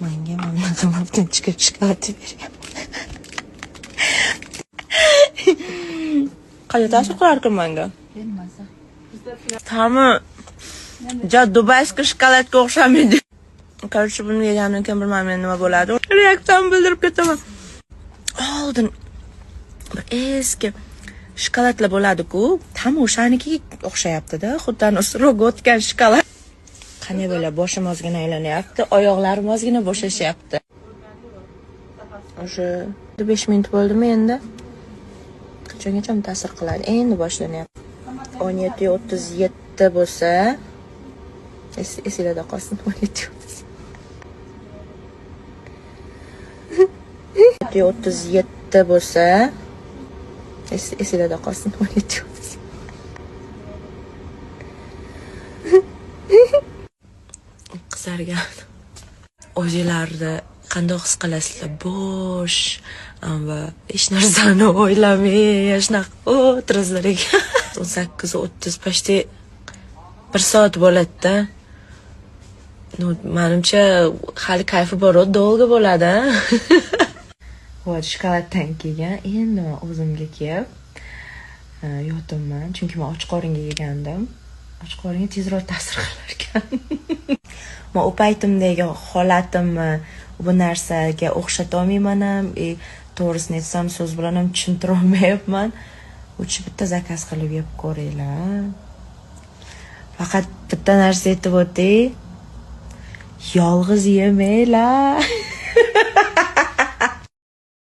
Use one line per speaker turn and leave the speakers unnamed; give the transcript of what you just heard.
Menga mana qimmatdan chiqib shokolad beryapti. Qanday ta'sir qilarkan menga?
Bermasa.
Ta'mi ja dubayskiy shokoladga o'xshamaydi. Короче, buni yeganimdan keyin bilmayman nima bo'ladi. Reaksiyamni bildirib ketaman. Oldin bir eski shokoladlar bo'ladi-ku, tam o'shanikiga o'xshayapti-da, xuddi surog o'tgan shokolad. Qanday bo'ladi? Boshim ozgina aylanyapti, oyoqlarim ozgina bo'shashyapti. O'sha 5 minut bo'ldimi endi? Qachongacha ta'sir qiladi? Endi boshlanyapti. 17:37 bo'lsa, esingizda qolsin 17:37 bo'lsa, esingizda qolsin 17:37. Qizargan. O'zingizlarni qanday his qilasizlar? Bo'sh va hech narsani o'ylamay yashnaqa o'tirasizlar ekan. 18:30 почти 1 soat bo'ladi-da. Menimcha hali kayfi bor, dolga bo'ladi. Voy, shokoladdan keyin endi men o'zimga kelib yotaman, chunki men och qoringa yegandim. Och qoringa tezroq ta'sir qilar ekan. Men u paytimdagi holatimni bu narsaga o'xshata olmayman ham, to'g'risini aytsam so'z bilan ham tushuntira olmayapman. Uchi bitta zakaz qilib yeb ko'ringlar. Faqat bitta narsa aytib o'tay. Yolg'iz yemanglar.